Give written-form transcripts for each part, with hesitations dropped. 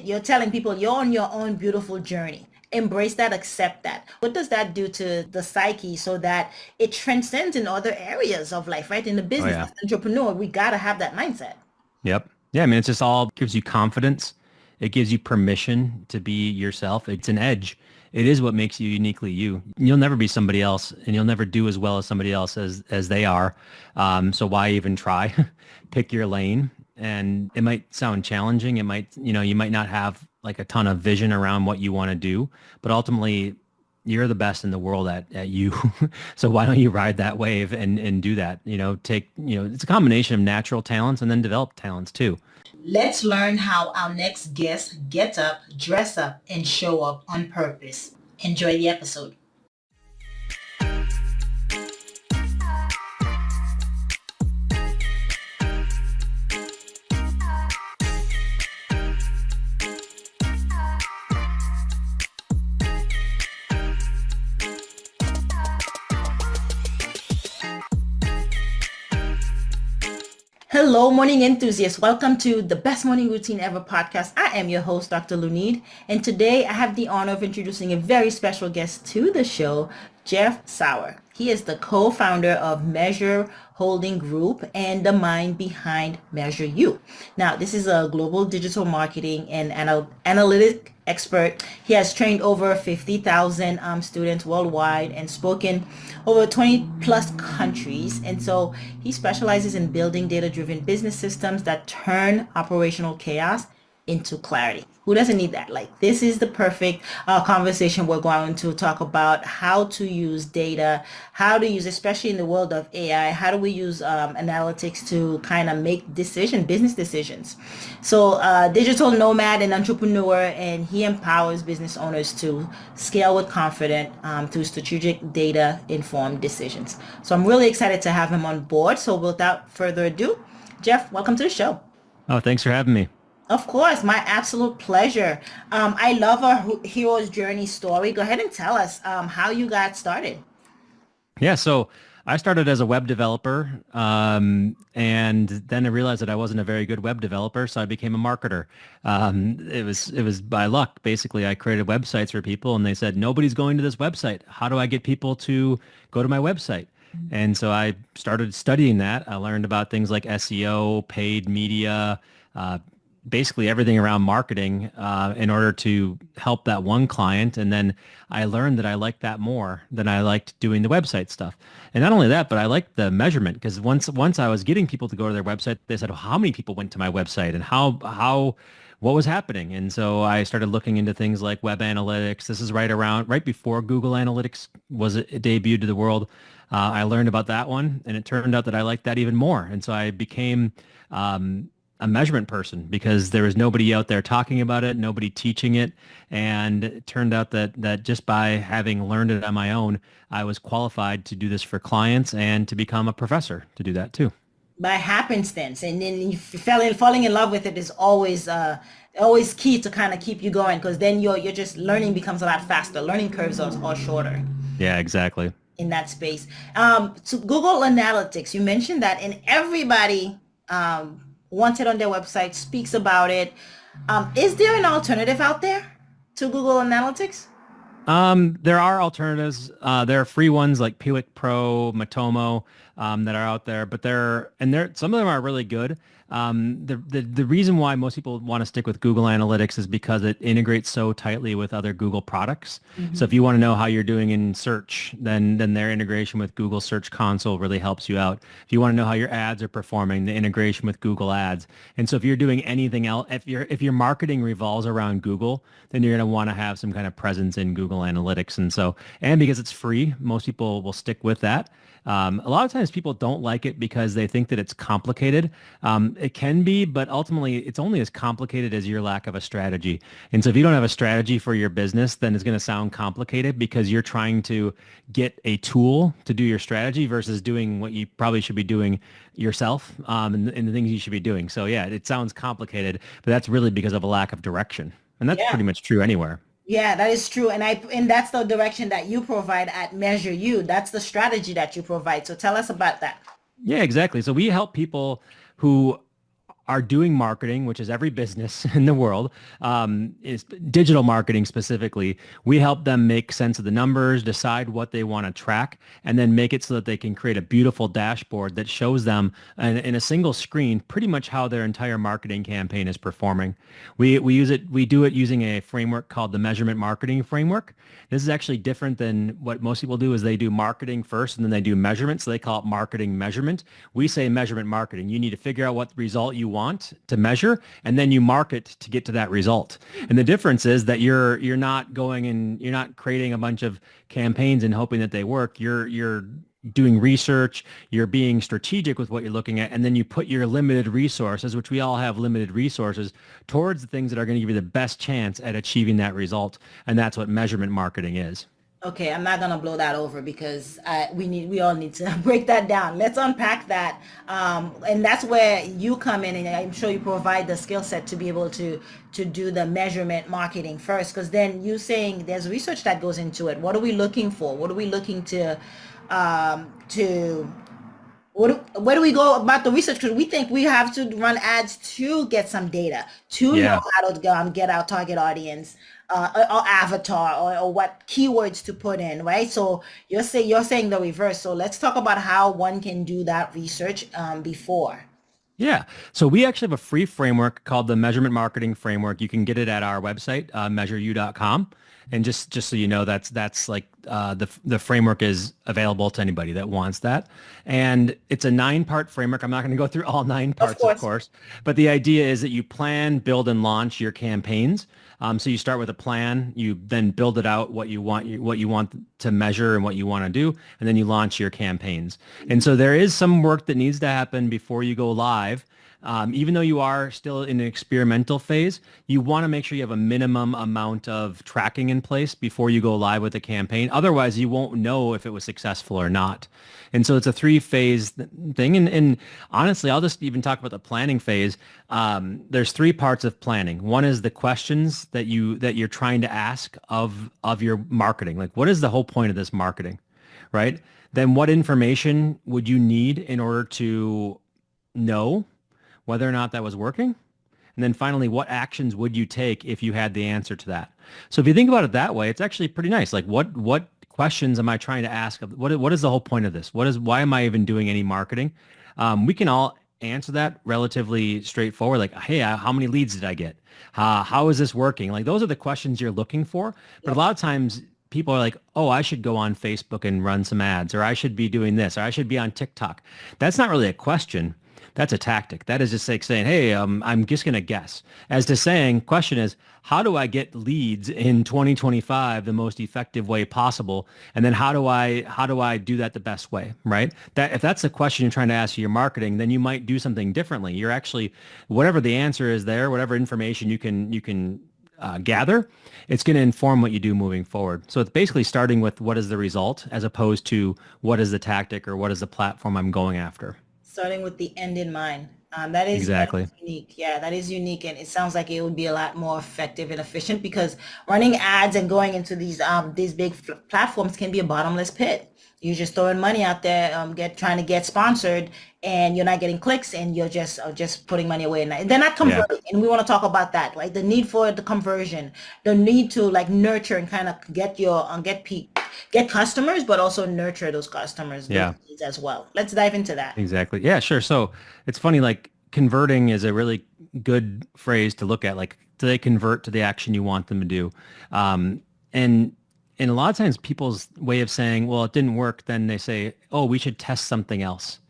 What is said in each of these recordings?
You're telling people you're on your own beautiful journey. Embrace that, accept that. What does that do to the psyche so that it transcends in other areas of life, right? In the Oh business, yeah. as an entrepreneur, we got to have that mindset. Yep. Yeah, I mean, it's just all gives you confidence. It gives you permission to be yourself. It's an edge. It is what makes you uniquely you. You'll never be somebody else, and you'll never do as well as somebody else as they are. So why even try? Pick your lane. And it might sound challenging. It might, you might not have like a ton of vision around what you want to do, but ultimately you're the best in the world at you. So why don't you ride that wave and do that? It's a combination of natural talents and then developed talents too. Let's learn how our next guest gets up, dress up, and show up on purpose. Enjoy the episode. Hello, morning enthusiasts. Welcome to the Best Morning Routine Ever podcast. I am your host, Dr. Lunid, and today I have the honor of introducing a very special guest to the show, Jeff Sauer. He is the co-founder of Measure Holding Group and the mind behind MeasureU. Now, this is a global digital marketing and analytic expert. He has trained over 50,000 students worldwide and spoken over 20 plus countries. And so he specializes in building data-driven business systems that turn operational chaos into clarity. Who doesn't need that? Like, this is the perfect conversation. We're going to talk about how to use data, how to use, especially in the world of AI, how do we use analytics to kind of make business decisions. So digital nomad and entrepreneur, and he empowers business owners to scale with confidence through strategic data informed decisions. So I'm really excited to have him on board. So without further ado, Jeff, welcome to the show. Oh, thanks for having me. Of course, my absolute pleasure. I love our hero's journey story. Go ahead and tell us how you got started. Yeah, so I started as a web developer, and then I realized that I wasn't a very good web developer, so I became a marketer. It was by luck. Basically, I created websites for people, and they said, nobody's going to this website. How do I get people to go to my website? And so I started studying that. I learned about things like SEO, paid media, basically everything around marketing in order to help that one client. And then I learned that I liked that more than I liked doing the website stuff. And not only that, but I liked the measurement, because once I was getting people to go to their website, they said, well, how many people went to my website and what was happening? And so I started looking into things like web analytics. This is right before Google Analytics was debuted to the world. I learned about that one, and it turned out that I liked that even more. And so I became a measurement person, because there was nobody out there talking about it, nobody teaching it. And it turned out that just by having learned it on my own, I was qualified to do this for clients and to become a professor to do that too. By happenstance, and then you falling in love with it is always key to kind of keep you going, because then you're just learning becomes a lot faster. Learning curves are shorter Yeah, exactly. in that space. So Google Analytics, you mentioned that, and everybody wants it on their website, speaks about it. Is there an alternative out there to Google Analytics? There are alternatives. There are free ones like Pewick Pro, Matomo, that are out there, but some of them are really good. The reason why most people want to stick with Google Analytics is because it integrates so tightly with other Google products. So if you want to know how you're doing in search, then their integration with Google Search Console really helps you out. If you want to know how your ads are performing, the integration with Google Ads. And so if you're doing anything else, if your marketing revolves around Google, then you're going to want to have some kind of presence in Google Analytics. And because it's free, most people will stick with that. A lot of times people don't like it because they think that it's complicated. It can be, but ultimately it's only as complicated as your lack of a strategy. And so if you don't have a strategy for your business, then it's going to sound complicated because you're trying to get a tool to do your strategy versus doing what you probably should be doing yourself, and the things you should be doing. So yeah, it sounds complicated, but that's really because of a lack of direction. And that's Yeah. pretty much true anywhere. Yeah, that is true. And that's the direction that you provide at MeasureU. That's the strategy that you provide. So tell us about that. Yeah, exactly. So we help people who are doing marketing, which is every business in the world, is digital marketing specifically. We help them make sense of the numbers, decide what they want to track, and then make it so that they can create a beautiful dashboard that shows them in a single screen pretty much how their entire marketing campaign is performing. We do it using a framework called the measurement marketing framework. This is actually different than what most people do is they do marketing first and then they do measurement. So they call it marketing measurement. We say measurement marketing. You need to figure out what result you want to measure and then you market to get to that result. And the difference is that you're not going and you're not creating a bunch of campaigns and hoping that they work. You're doing research, you're being strategic with what you're looking at, and then you put your limited resources, which we all have limited resources, towards the things that are going to give you the best chance at achieving that result. And that's what measurement marketing is. Okay, I'm not gonna blow that over because we all need to break that down. Let's unpack that, and that's where you come in, and I'm sure you provide the skill set to be able to do the measurement marketing first. Because then you saying there's research that goes into it. What are we looking for? What are we looking to where do we go about the research? Because we think we have to run ads to get some data, to know Yeah. how to get our target audience, or avatar, or what keywords to put in, right? So you're saying the reverse. So let's talk about how one can do that research before. Yeah. So we actually have a free framework called the Measurement Marketing Framework. You can get it at our website, MeasureU.com. And just so you know, that's like the framework is available to anybody that wants that. And it's a 9-part framework. I'm not going to go through all 9 Of parts, of course. course. But the idea is that you plan, build, and launch your campaigns. So you start with a plan, you then build it out what you want to measure and what you want to do, and then you launch your campaigns. And so there is some work that needs to happen before you go live. Even though you are still in an experimental phase, you want to make sure you have a minimum amount of tracking in place before you go live with the campaign. Otherwise, you won't know if it was successful or not. And so it's a 3-phase thing. And honestly, I'll just even talk about the planning phase. There's 3 parts of planning. One is the questions that you're trying to ask of your marketing. Like, what is the whole point of this marketing, right? Then what information would you need in order to know whether or not that was working? And then finally, what actions would you take if you had the answer to that? So if you think about it that way, it's actually pretty nice. Like what questions am I trying to ask? What is the whole point of this? Why am I even doing any marketing? We can all answer that relatively straightforward. Like, hey, how many leads did I get? How is this working? Like those are the questions you're looking for. But a lot of times people are like, oh, I should go on Facebook and run some ads, or I should be doing this, or I should be on TikTok. That's not really a question. That's a tactic. That is just like saying, hey, I'm just going to guess. As to saying, question is, how do I get leads in 2025 the most effective way possible? And then how do I do that the best way, right? That if that's the question you're trying to ask your marketing, then you might do something differently. You're actually, whatever the answer is there, whatever information you can gather, it's going to inform what you do moving forward. So it's basically starting with what is the result as opposed to what is the tactic or what is the platform I'm going after. Starting with the end in mind. That Exactly. is unique. Yeah, that is unique, and it sounds like it would be a lot more effective and efficient because running ads and going into these big platforms can be a bottomless pit. You're just throwing money out there, trying to get sponsored, and you're not getting clicks, and you're just putting money away. And they're not Yeah. converting, and we want to talk about that, right? The need for the conversion, the need to like nurture and kind of get customers, but also nurture those customers, those Yeah. leads as well. Let's dive into that. Exactly. Yeah, sure. So it's funny, like converting is a really good phrase to look at. Like, do they convert to the action you want them to do? And a lot of times people's way of saying, well, it didn't work, then they say, oh, we should test something else.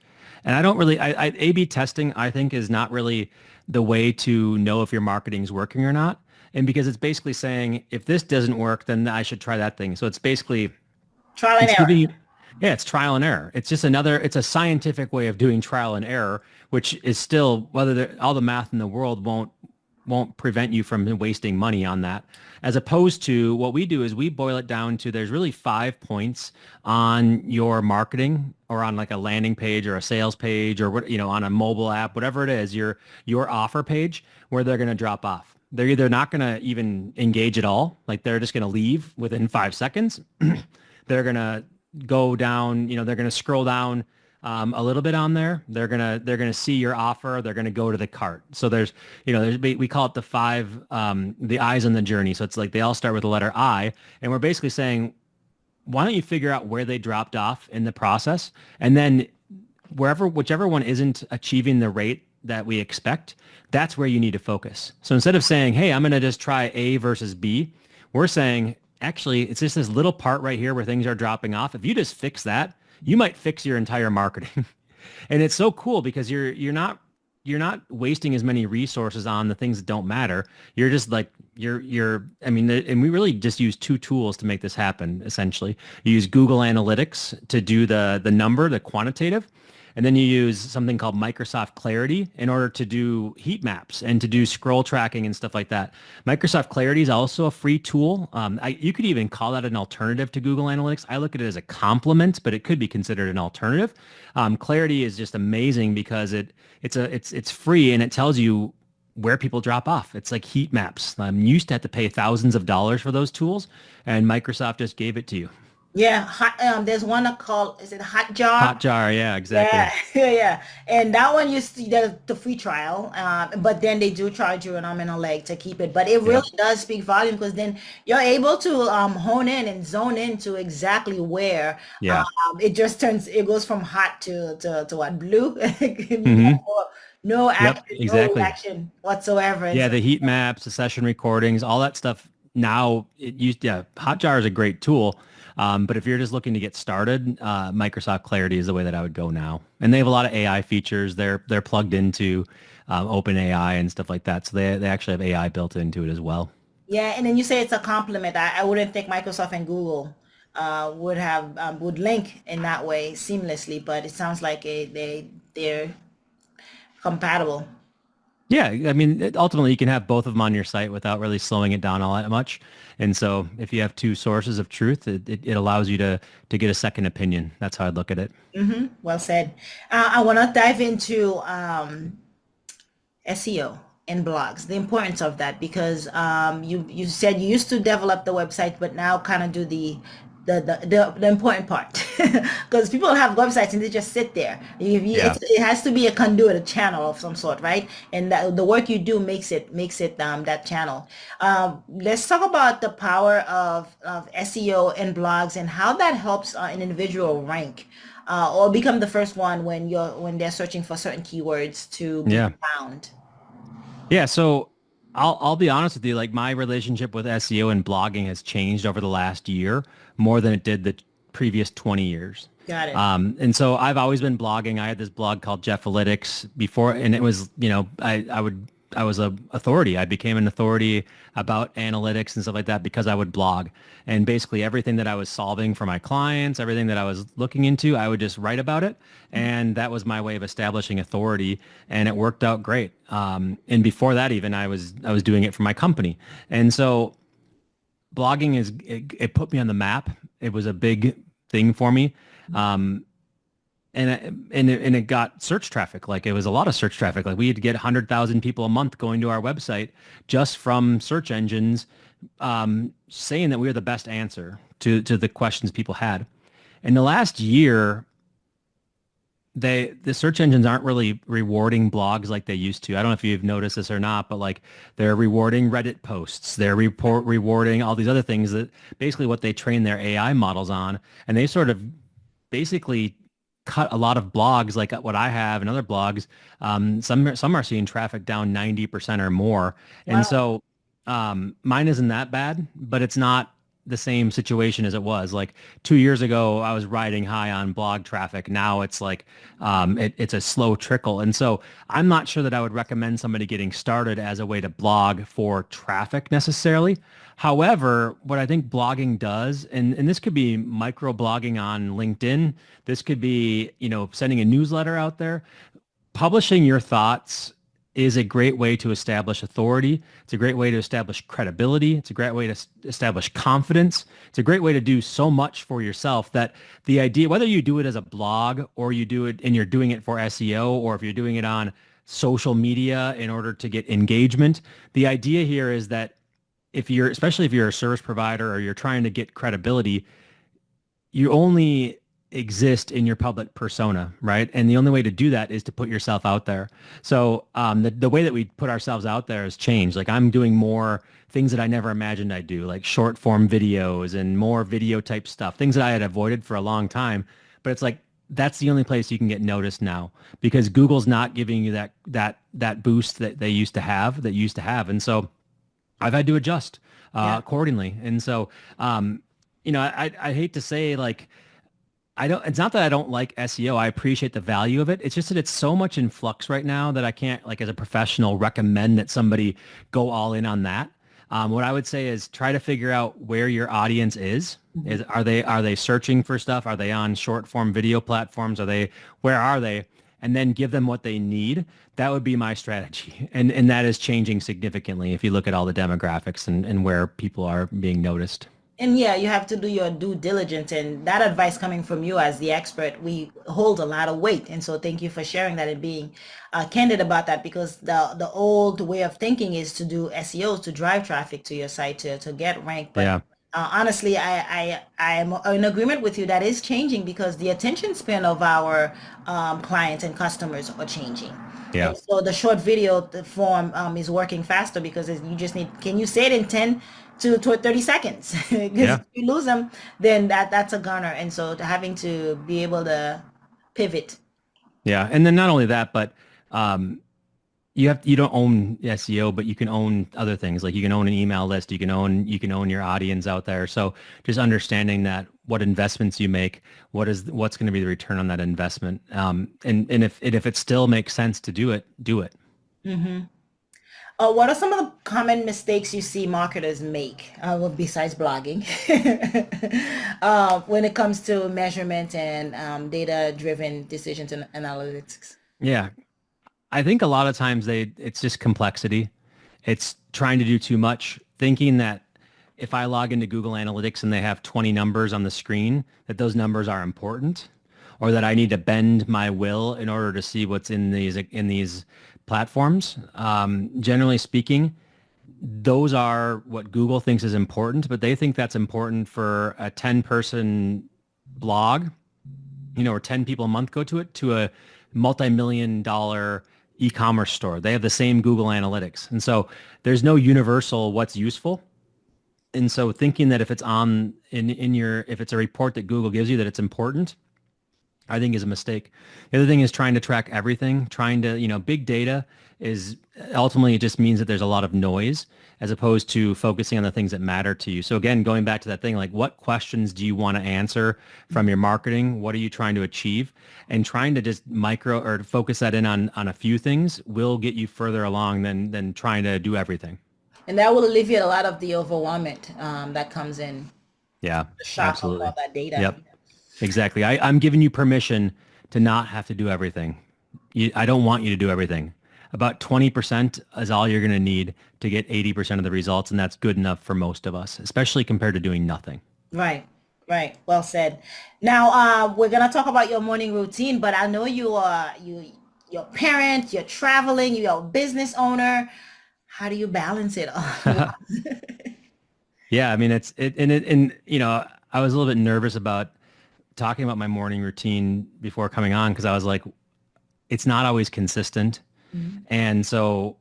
And I don't really, A/B testing, I think, is not really the way to know if your marketing is working or not. And because it's basically saying, if this doesn't work, then I should try that thing. So it's basically, Trial and it's error. giving you, yeah, it's trial and error. It's just it's a scientific way of doing trial and error, which is still, all the math in the world won't prevent you from wasting money on that. As opposed to what we do is we boil it down to there's really 5 points on your marketing or on like a landing page or a sales page or what, on a mobile app, whatever it is, your offer page where they're going to drop off. They're either not going to even engage at all, like they're just going to leave within 5 seconds. They're going to go down, they're going to scroll down a little bit on there, they're gonna see your offer. They're gonna go to the cart. So we call it the I's in the journey. So it's like they all start with the letter I, and we're basically saying, why don't you figure out where they dropped off in the process, and then whichever one isn't achieving the rate that we expect, that's where you need to focus. So instead of saying, hey, I'm going to just try A versus B, we're saying, actually, it's just this little part right here where things are dropping off. If you just fix that, you might fix your entire marketing. And it's so cool because you're not wasting as many resources on the things that don't matter. You're just like I mean, and we really just use two tools to make this happen. Essentially, you use Google Analytics to do the quantitative, and then you use something called Microsoft Clarity in order to do heat maps and to do scroll tracking and stuff like that. Microsoft Clarity is also a free tool. You could even call that an alternative to Google Analytics. I look at it as a complement, but it could be considered an alternative. Clarity is just amazing because it's free and it tells you where people drop off. It's like heat maps. You used to have to pay thousands of dollars for those tools, and Microsoft just gave it to you. Yeah, there's one called, is it Hotjar? Hotjar, yeah, exactly. Yeah, yeah. And that one you see the free trial, but then they do charge you a nominal leg to keep it. But it Yeah, really does speak volume because then you're able to hone in and zone into exactly where yeah. it goes from hot to what, blue? Hmm. No Yep, action, no exactly. reaction whatsoever. And Yeah, so, the heat maps, the session recordings, all that stuff. Now, Hotjar is a great tool. But if you're just looking to get started, Microsoft Clarity is the way that I would go now. And they have a lot of AI features. They're plugged into OpenAI and stuff like that. So they actually have AI built into it as well. yeah, and then you say it's a complement. I wouldn't think Microsoft and Google would link in that way seamlessly, but it sounds like they're compatible. Yeah, I mean, ultimately, you can have both of them on your site without really slowing it down all that much. And so, if you have two sources of truth, it allows you to get a second opinion. That's how I'd look at it. Well said. I want to dive into SEO and blogs, the importance of that, because you said you used to develop the website, but now kind of do the important part, because people have websites and they just sit there. Yeah. It has to be a conduit, a channel of some sort, right? And the work you do makes it that channel. Let's talk about the power of SEO and blogs and how that helps an individual rank. Or become the first one when they're searching for certain keywords to be Yeah. found. Yeah, so I'll be honest with you, like my relationship with SEO and blogging has changed over the last year more than it did the previous 20 years. Got it. And so I've always been blogging. I had this blog called Jeff before, and it was, I was a authority. I became an authority about analytics and stuff like that because I would blog. And basically everything that I was solving for my clients, everything that I was looking into, I would just write about it. And that was my way of establishing authority. And it worked out great. And before that, even I was doing it for my company. And so blogging it put me on the map. It was a big thing for me. And it got search traffic. Like it was a lot of search traffic. Like we had to get 100,000 people a month going to our website just from search engines, saying that we were the best answer to the questions people had. In the last year, the search engines aren't really rewarding blogs like they used to. I don't know if you've noticed this or not, but like they're rewarding Reddit posts. They're rewarding all these other things that basically what they train their AI models on. And they sort of basically cut a lot of blogs like what I have and other blogs. Some are seeing traffic down 90% or more. And Wow. so mine isn't that bad, but it's not the same situation as it was. Like 2 years ago, I was riding high on blog traffic. Now it's like it's a slow trickle. And so I'm not sure that I would recommend somebody getting started as a way to blog for traffic necessarily. However, what I think blogging does, and this could be micro blogging on LinkedIn, this could be, sending a newsletter out there, publishing your thoughts is a great way to establish authority. It's a great way to establish credibility. It's a great way to establish confidence. It's a great way to do so much for yourself that the idea, whether you do it as a blog or you do it and you're doing it for SEO, or if you're doing it on social media in order to get engagement, the idea here is that especially if you're a service provider or you're trying to get credibility, you only exist in your public persona, right? And the only way to do that is to put yourself out there. So the way that we put ourselves out there has changed. Like I'm doing more things that I never imagined I'd do, like short form videos and more video type stuff, things that I had avoided for a long time. But it's like that's the only place you can get noticed now because Google's not giving you that boost that they used to have, And so I've had to adjust Yeah. accordingly. And so I hate to say like it's not that I don't like SEO. I appreciate the value of it. It's just that it's so much in flux right now that I can't, like, as a professional, recommend that somebody go all in on that. What I would say is try to figure out where your audience is. Mhm. Are they searching for stuff? Are they on short form video platforms? Where are they? And then give them what they need. That would be my strategy. And that is changing significantly if you look at all the demographics and where people are being noticed. And yeah, you have to do your due diligence, and that advice coming from you as the expert, we hold a lot of weight. And so thank you for sharing that and being candid about that, because the old way of thinking is to do SEO to drive traffic to your site to get ranked. But Yeah. honestly, I'm in agreement with you that is changing because the attention span of our clients and customers are changing. And Yeah. so the short video form is working faster because you just need, can you say it in 10 to 30 seconds? Because Yeah. if you lose them, then that's a gunner. And so having to be able to pivot. Yeah. And then not only that, but um, you don't own SEO, but you can own other things. Like you can own an email list, you can own your audience out there. So just understanding that what investments you make, what's going to be the return on that investment. And if it still makes sense to do it, do it. Hmm. What are some of the common mistakes you see marketers make, well, besides blogging, when it comes to measurement and data-driven decisions and analytics? Yeah. I think a lot of times it's just complexity. It's trying to do too much, thinking that if I log into Google Analytics and they have 20 numbers on the screen, that those numbers are important, or that I need to bend my will in order to see what's in these platforms. Generally speaking, those are what Google thinks is important, but they think that's important for a 10-person blog, or 10 people a month go to a multi-million dollar e-commerce store. They have the same Google Analytics. And so there's no universal what's useful. And so thinking that if it's on in your if it's a report that Google gives you that it's important, I think is a mistake. The other thing is trying to track everything, big data is ultimately it just means that there's a lot of noise as opposed to focusing on the things that matter to you. So again, going back to that thing, like what questions do you want to answer from your marketing? What are you trying to achieve? And trying to just micro or focus that in on a few things will get you further along than trying to do everything. And that will alleviate a lot of the overwhelmment that comes in, Yeah, the shock of all absolutely. that data. Yep. Exactly. I'm giving you permission to not have to do everything. I don't want you to do everything. About 20% is all you're going to need to get 80% of the results, and that's good enough for most of us, especially compared to doing nothing. Right, right. Well said. Now, we're gonna talk about your morning routine, but I know you're a parent, you're traveling, you're a business owner. How do you balance it all? Yeah, I mean and I was a little bit nervous about talking about my morning routine before coming on because I was like, it's not always consistent. Mhm. And so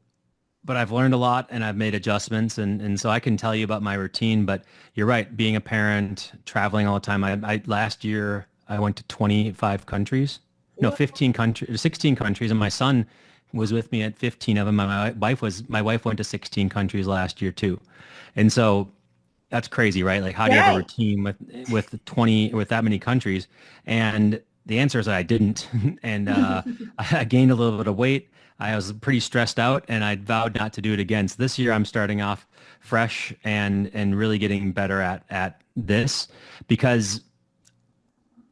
but I've learned a lot and I've made adjustments and so I can tell you about my routine, but you're right, being a parent, traveling all the time. I last year I went to 25 countries. No, 15 countries, 16 countries, and my son was with me at 15 of them. My wife went to 16 countries last year too. And so that's crazy, right? Like how do you have a Right. routine with that many countries? And the answer is that I didn't. And I gained a little bit of weight. I was pretty stressed out and I vowed not to do it again. So this year I'm starting off fresh and really getting better at this because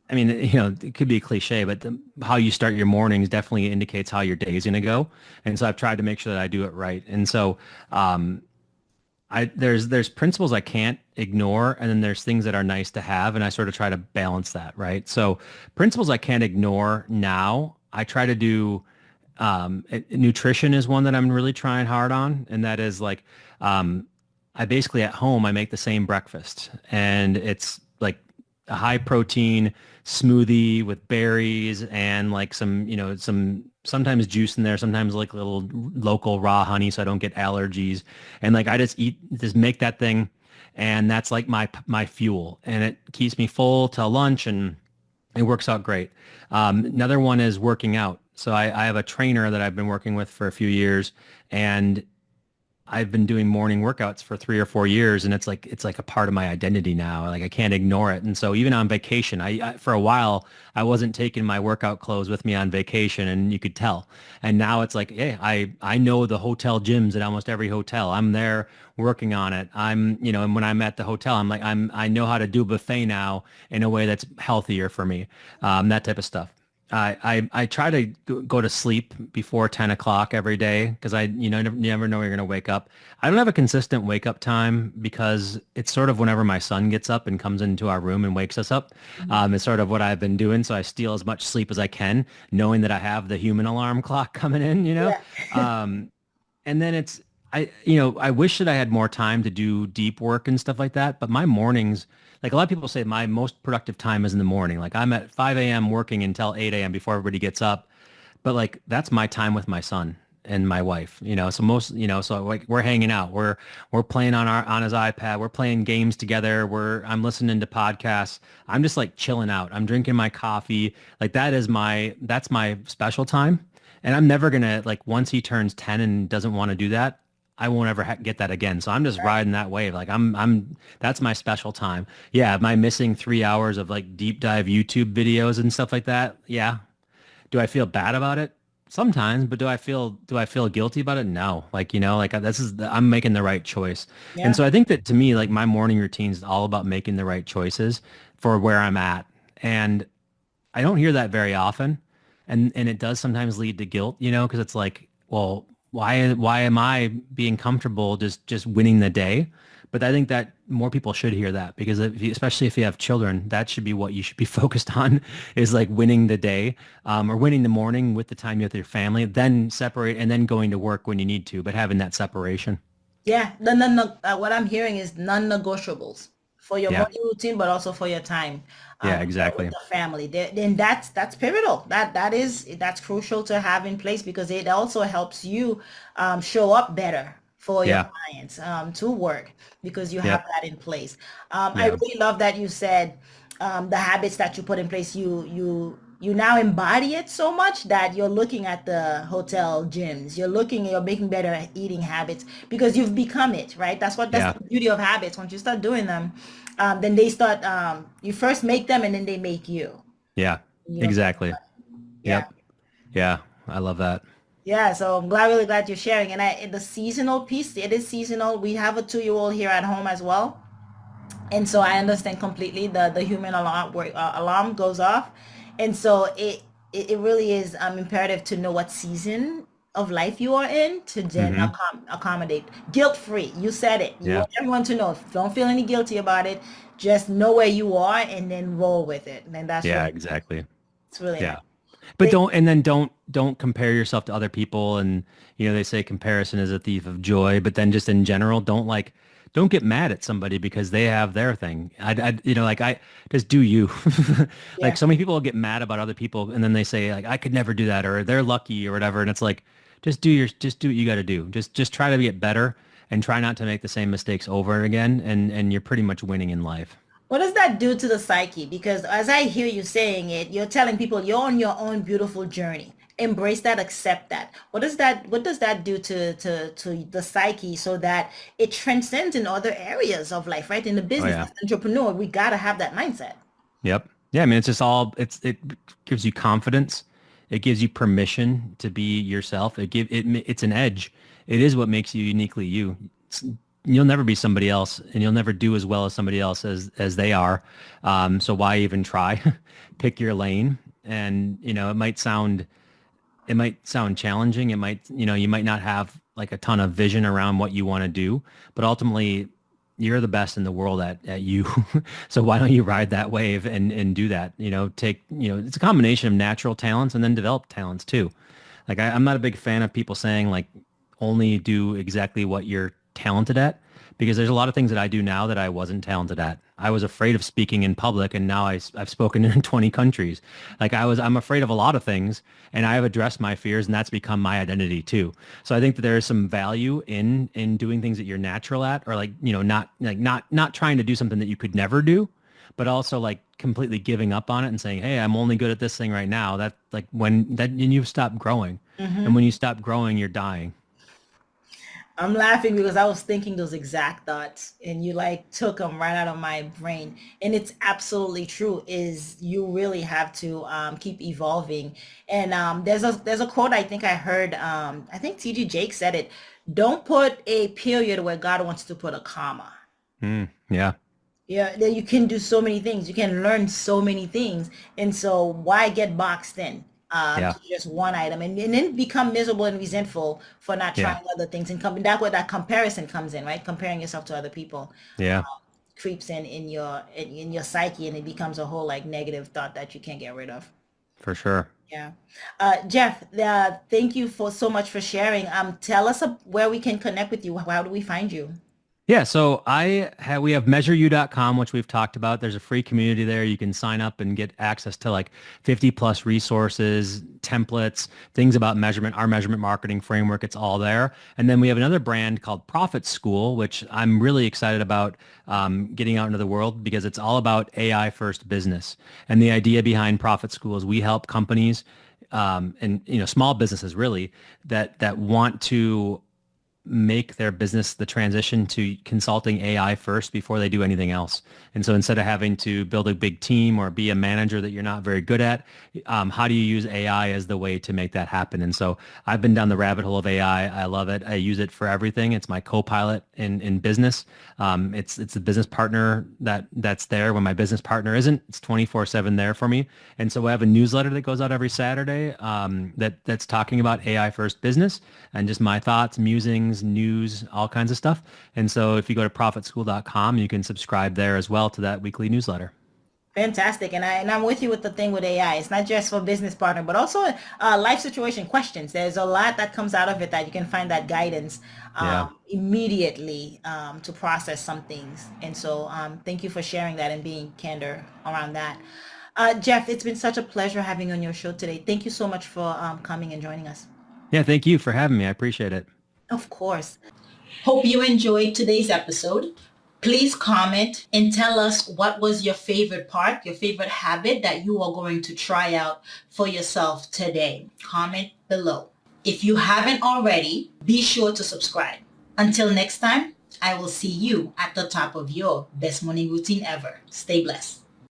I mean, it could be a cliche, but how you start your mornings definitely indicates how your day is going to go. And so I've tried to make sure that I do it right. And so there's principles I can't ignore, and then there's things that are nice to have, and I sort of try to balance that, right? So principles I can't ignore now, I try to do. Nutrition is one that I'm really trying hard on, and that is like, I basically at home I make the same breakfast, and it's like a high protein smoothie with berries and like some, some sometimes juice in there, sometimes like a little local raw honey so I don't get allergies. And like I just make that thing, and that's like my fuel, and it keeps me full till lunch, and it works out great. Another one is working out. So I have a trainer that I've been working with for a few years, and I've been doing morning workouts for 3 or 4 years, and it's like a part of my identity now. Like I can't ignore it. And so even on vacation, I for a while I wasn't taking my workout clothes with me on vacation, and you could tell. And now it's like, hey, I know the hotel gyms at almost every hotel. I'm there working on it. And when I'm at the hotel, I know how to do a buffet now in a way that's healthier for me. That type of stuff. I try to go to sleep before 10 o'clock every day because you never know you're going to wake up. I don't have a consistent wake up time because it's sort of whenever my son gets up and comes into our room and wakes us up. It's sort of what I've been doing. So I steal as much sleep as I can, knowing that I have the human alarm clock coming in. Yeah. And then I wish that I had more time to do deep work and stuff like that. But my mornings, like a lot of people say, my most productive time is in the morning. Like I'm at 5 a.m. working until 8 a.m. before everybody gets up. But like that's my time with my son and my wife. So like we're hanging out. We're playing on his iPad. We're playing games together. I'm listening to podcasts. I'm just like chilling out. I'm drinking my coffee. Like that's my special time. And I'm never gonna, like, once he turns 10 and doesn't want to do that, I won't ever get that again. So I'm just riding that wave. Like that's my special time. Yeah. Am I missing 3 hours of like deep dive YouTube videos and stuff like that? Yeah. Do I feel bad about it? Sometimes, but do I feel guilty about it? No. Like, I'm making the right choice. And Yeah. so I think that to me, like my morning routine is all about making the right choices for where I'm at. And I don't hear that very often, and it does sometimes lead to guilt, because it's like, well, why am I being comfortable just winning the day? But I think that more people should hear that, because especially if you have children, that should be what you should be focused on, is like winning the day, or winning the morning with the time you have with your family, then separate and then going to work when you need to, but having that separation. Yeah, what I'm hearing is non-negotiables for your Yeah. morning routine, but also for your time Yeah, with exactly. the family. Then that's pivotal. That's crucial to have in place because it also helps you show up better for your Yeah. clients to work because you have Yep. that in place. I Yeah. really love that you said the habits that you put in place, you now embody it so much that you're looking at the hotel gyms, you're making better eating habits because you've become it, right? That's Yeah. the beauty of habits. Once you start doing them, then they start, you first make them and then they make you. Yeah. You don't think Exactly. about it. Yeah. Yep. Yeah. I love that. Yeah, so I'm really glad you're sharing. And the seasonal piece, it is seasonal. We have a 2-year-old here at home as well. And so I understand completely the human alarm goes off, and so it really is imperative to know what season of life you are in to then Hmm. accommodate guilt free. You said it. You Yeah. want everyone to know. Don't feel any guilty about it. Just know where you are and then roll with it. And then that's Yeah, really exactly. it's really nice. Yeah. But don't compare yourself to other people. And they say comparison is a thief of joy, but then just in general, don't get mad at somebody because they have their thing. Like I just do you. Like Yeah. so many people get mad about other people, and then they say like I could never do that, or they're lucky or whatever. And it's like just do what you got to do. Just try to get better and try not to make the same mistakes over again, and you're pretty much winning in life. What does that do to the psyche? Because as I hear you saying it, you're telling people you're on your own beautiful journey. Embrace that, accept that. What does that do to the psyche so that it transcends in other areas of life, right? In the Oh business yeah. as an entrepreneur, we gotta have that mindset. Yep. Yeah, I mean, it's just all it gives you confidence. It gives you permission to be yourself. It's an edge. It is what makes you uniquely you. You'll never be somebody else, and you'll never do as well as somebody else as they are. So why even try? Pick your lane, and it might sound challenging. You might not have like a ton of vision around what you want to do, but ultimately you're the best in the world at you. So why don't you ride that wave and do that? It's a combination of natural talents and then developed talents too. I'm not a big fan of people saying like only do exactly what you're talented at, because there's a lot of things that I do now that I wasn't talented at. I was afraid of speaking in public, and now I've spoken in 20 countries. I'm afraid of a lot of things, and I have addressed my fears, and that's become my identity too. So I think that there is some value in doing things that you're natural at, or not trying to do something that you could never do, but also like completely giving up on it and saying, hey, I'm only good at this thing right now. That like when that and you stop growing. And when you stop growing, you're dying. I'm laughing because I was thinking those exact thoughts and you like took them right out of my brain. And it's absolutely true is you really have to keep evolving. And there's a quote I think I heard, I think TG Jake said it. Don't put a period where God wants to put a comma. Yeah. Yeah, that you can do so many things. You can learn so many things. And so why get boxed in Yeah. to just one item and then become miserable and resentful for not Yeah. trying other things and coming that's where that comparison comes in, right? Comparing yourself to other people Yeah. creeps in your psyche and it becomes a whole like negative thought that you can't get rid of. For sure. Yeah. Jeff, thank you for so much for sharing. Tell us where we can connect with you. How do we find you? Yeah, so we have MeasureU.com, which we've talked about. There's a free community there. You can sign up and get access to like 50 plus resources, templates, things about measurement, our measurement marketing framework. It's all there. And then we have another brand called Profit School, which I'm really excited about getting out into the world because it's all about AI first business. And the idea behind Profit School is we help companies and small businesses really that want to make their business the transition to consulting AI first before they do anything else. And so instead of having to build a big team or be a manager that you're not very good at, how do you use AI as the way to make that happen? And so I've been down the rabbit hole of AI. I love it. I use it for everything. It's my co-pilot in business. It's a business partner that's there when my business partner isn't. It's 24/7 there for me. And so I have a newsletter that goes out every Saturday that's talking about AI first business and just my thoughts, musings, news, all kinds of stuff. And so if you go to profitschool.com, you can subscribe there as well to that weekly newsletter. Fantastic. And I'm with you with the thing with AI. It's not just for business partner, but also life situation questions. There's a lot that comes out of it that you can find that guidance Yeah. immediately to process some things. And so thank you for sharing that and being candor around that. Jeff, it's been such a pleasure having you on your show today. Thank you so much for coming and joining us. Yeah. Thank you for having me. I appreciate it. Of course. Hope you enjoyed today's episode. Please comment and tell us what was your favorite part, your favorite habit that you are going to try out for yourself today. Comment below. If you haven't already, be sure to subscribe. Until next time, I will see you at the top of your best morning routine ever. Stay blessed.